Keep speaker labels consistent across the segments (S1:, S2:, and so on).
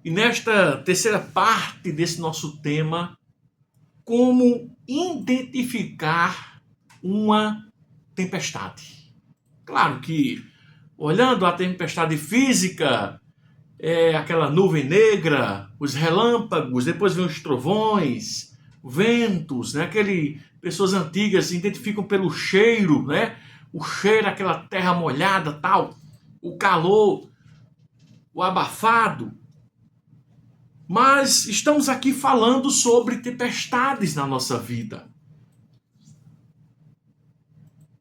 S1: E nesta terceira parte desse nosso tema, como identificar uma tempestade. Claro que, olhando a tempestade física, é aquela nuvem negra, os relâmpagos, depois vem os trovões, ventos, né? Pessoas antigas se identificam pelo cheiro, né? O cheiro, aquela terra molhada, tal, o calor, o abafado. Mas estamos aqui falando sobre tempestades na nossa vida.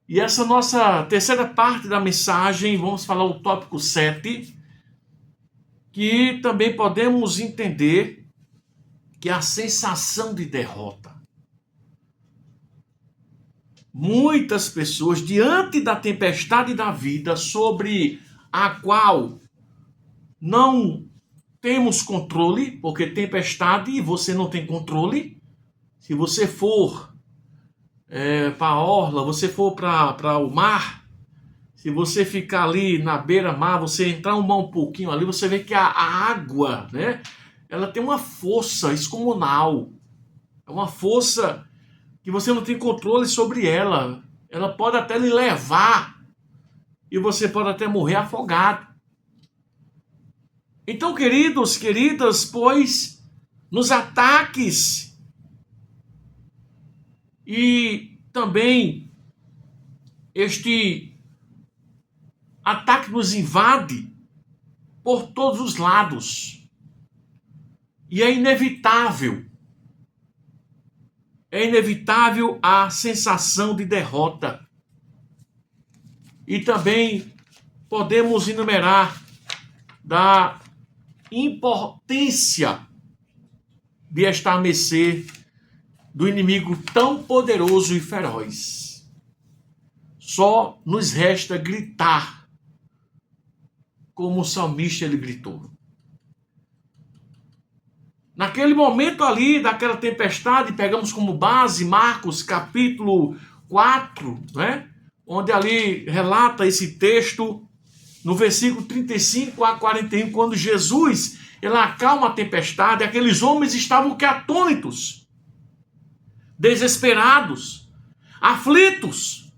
S1: E essa nossa terceira parte da mensagem, vamos falar o tópico 7, que também podemos entender que é a sensação de derrota. Muitas pessoas, diante da tempestade da vida, sobre a qual não temos controle, porque tempestade você não tem controle. Se você for para a orla, você for para o mar, se você ficar ali na beira-mar, você entrar um pouquinho ali, você vê que a água, né, ela tem uma força descomunal. É uma força que você não tem controle sobre ela. Ela pode até lhe levar e você pode até morrer afogado. Então, queridos, queridas, pois nos ataques e também este ataque nos invade por todos os lados. E é inevitável a sensação de derrota. E também podemos enumerar da impotência de estar à mercê do inimigo tão poderoso e feroz. Só nos resta gritar, como o salmista ele gritou. Naquele momento ali, daquela tempestade, pegamos como base Marcos capítulo 4, né? Onde ali relata esse texto, no versículo 35 a 41, quando Jesus ele acalma a tempestade, aqueles homens estavam que atônitos, desesperados, aflitos.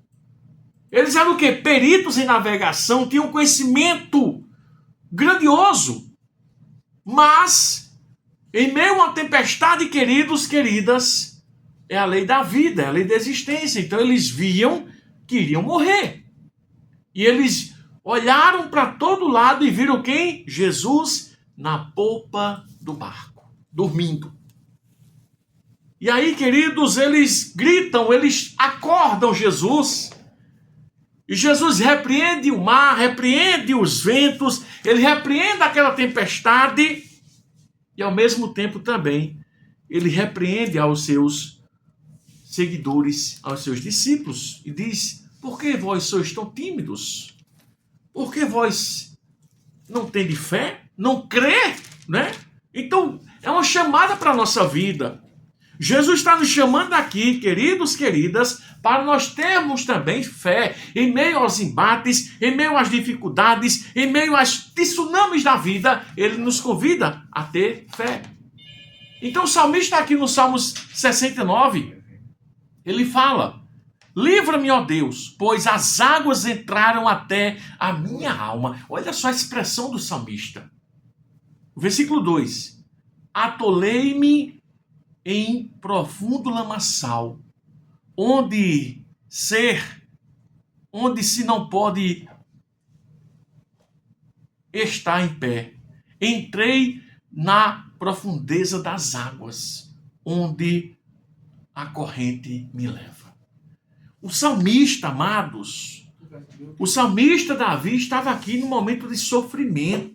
S1: Eles eram o quê? Peritos em navegação, tinham conhecimento grandioso. Mas, em meio a uma tempestade, queridos, queridas, é a lei da vida, é a lei da existência. Então eles viam que iriam morrer. E eles olharam para todo lado e viram quem? Jesus na polpa do barco, dormindo. E aí, queridos, eles gritam, eles acordam Jesus. E Jesus repreende o mar, repreende os ventos, ele repreende aquela tempestade e, ao mesmo tempo, também, ele repreende aos seus seguidores, aos seus discípulos e diz: por que vós sois tão tímidos? Por que vós não tendes fé? Não crê? Né? Então, é uma chamada para a nossa vida. Jesus está nos chamando aqui, queridos, queridas, para nós termos também fé em meio aos embates, em meio às dificuldades, em meio às tsunamis da vida. Ele nos convida a ter fé. Então o salmista aqui no Salmos 69, ele fala: livra-me, ó Deus, pois as águas entraram até a minha alma. Olha só a expressão do salmista. Versículo 2: atolei-me em profundo lamaçal, onde se não pode estar em pé. Entrei na profundeza das águas, onde a corrente me leva. O salmista, amados, o salmista Davi estava aqui no momento de sofrimento.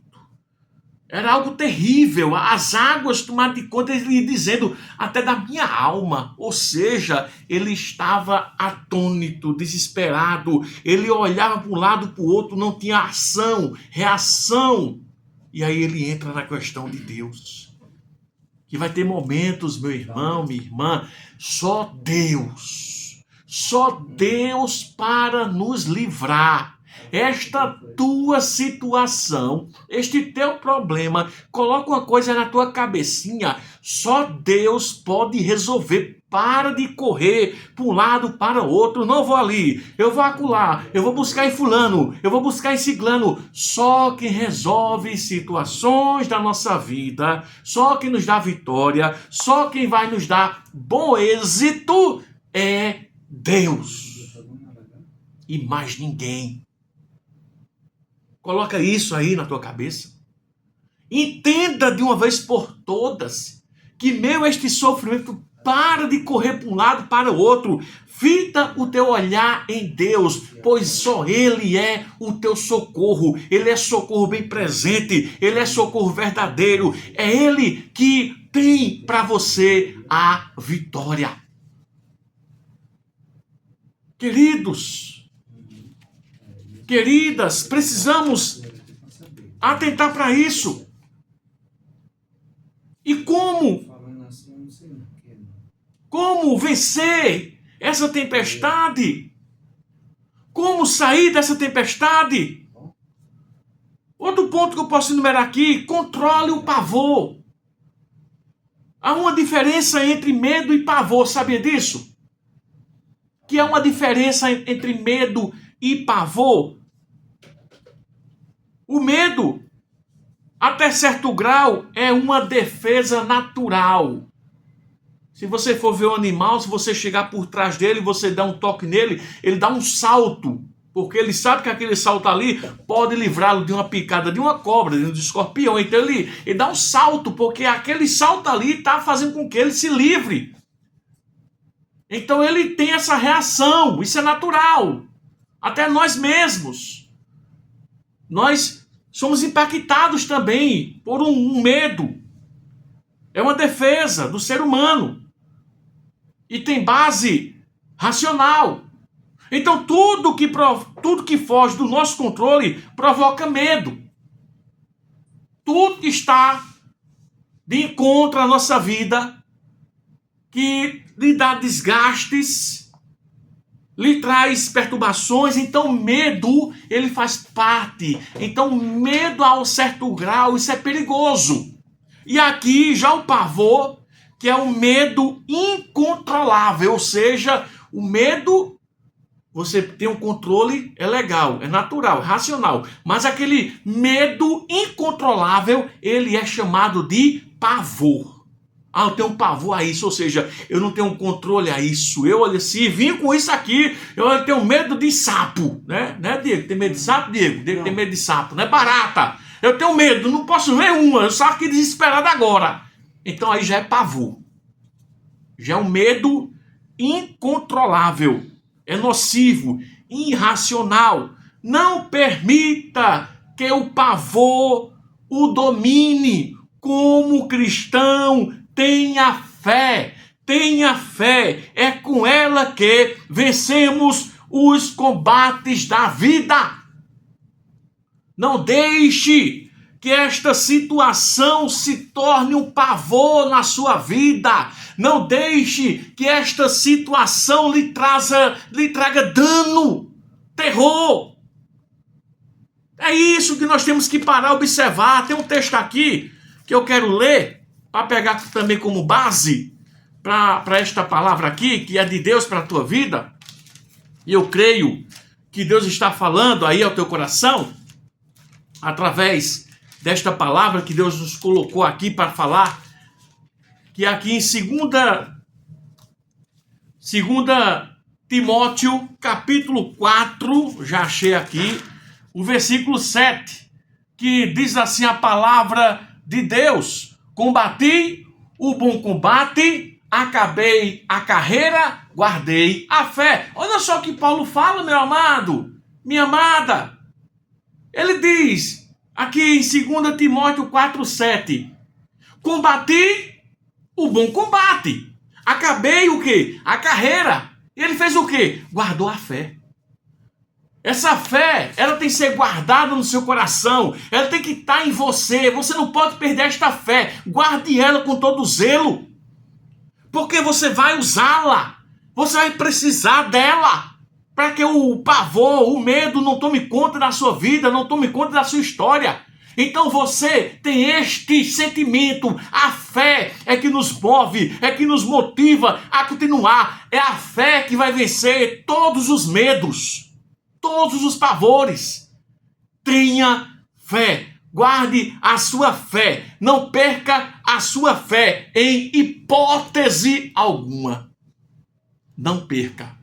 S1: Era algo terrível, as águas tomaram de conta, ele dizendo, até da minha alma. Ou seja, ele estava atônito, desesperado. Ele olhava para um lado, para o outro, não tinha ação, reação. E aí ele entra na questão de Deus. Que vai ter momentos, meu irmão, minha irmã, só Deus para nos livrar. esta tua situação, este teu problema, coloca uma coisa na tua cabecinha, só Deus pode resolver. Para de correr para um lado, para o outro. Não vou ali, eu vou acolá, eu vou buscar em fulano, eu vou buscar em ciclano. Só quem resolve situações da nossa vida, só quem nos dá vitória, só quem vai nos dar bom êxito é Deus. E mais ninguém. Coloca isso aí na tua cabeça. Entenda de uma vez por todas que meu este sofrimento, para de correr para um lado, para o outro. Fita o teu olhar em Deus, pois só Ele é o teu socorro. Ele é socorro bem presente, Ele é socorro verdadeiro. É Ele que tem para você a vitória. Queridos, queridas, precisamos atentar para isso. E como? Como vencer essa tempestade? Como sair dessa tempestade? Outro ponto que eu posso enumerar aqui: controle o pavor. Há uma diferença entre medo e pavor, sabia disso? Que há uma diferença entre medo e pavor. O medo, até certo grau, é uma defesa natural. Se você for ver um animal, se você chegar por trás dele, você dá um toque nele, ele dá um salto, porque ele sabe que aquele salto ali pode livrá-lo de uma picada de uma cobra, de um escorpião. Então ele dá um salto, porque aquele salto ali está fazendo com que ele se livre. Então ele tem essa reação, isso é natural. Até nós mesmos. Nós somos impactados também por um medo. É uma defesa do ser humano. E tem base racional. Então tudo que foge do nosso controle provoca medo. Tudo que está de encontro à nossa vida, que lhe dá desgastes, lhe traz perturbações, então medo, ele faz parte. Então medo a um certo grau, isso é perigoso. E aqui já o pavor, que é um medo incontrolável, ou seja, o medo, você tem um controle, é legal, é natural, é racional, mas aquele medo incontrolável, ele é chamado de pavor. Ah, eu tenho pavor a isso, ou seja, eu não tenho controle a isso. Eu, olha, se vim com isso aqui, eu tenho medo de sapo, né, Diego? Tem medo de sapo, Diego? Diego tem medo de sapo, né? Barata. Eu tenho medo, não posso ver uma, eu saio aqui desesperado agora. Então aí já é pavor. Já é um medo incontrolável. É nocivo, irracional. Não permita que o pavor o domine. Como cristão, tenha fé. Tenha fé. É com ela que vencemos os combates da vida. Não deixe que esta situação se torne um pavor na sua vida. Não deixe que esta situação lhe traga dano, terror. É isso que nós temos que parar, observar. Tem um texto aqui que eu quero ler, para pegar também como base para esta palavra aqui, que é de Deus para a tua vida. E eu creio que Deus está falando aí ao teu coração, através desta palavra que Deus nos colocou aqui para falar, que aqui em 2 Timóteo, capítulo 4, já achei aqui, o versículo 7, que diz assim a palavra de Deus: combati o bom combate, acabei a carreira, guardei a fé. Olha só o que Paulo fala, meu amado, minha amada. Ele diz aqui em 2 Timóteo 4:7, combati o bom combate, acabei o quê? A carreira. Ele fez o quê? Guardou a fé. Essa fé, ela tem que ser guardada no seu coração, ela tem que estar em você. Você não pode perder esta fé. Guarde ela com todo zelo, porque você vai usá-la, você vai precisar dela para que o pavor, o medo não tome conta da sua vida, não tome conta da sua história. Então você tem este sentimento, a fé é que nos move, é que nos motiva a continuar. É a fé que vai vencer todos os medos, todos os pavores. Tenha fé, guarde a sua fé, não perca a sua fé em hipótese alguma. Não perca.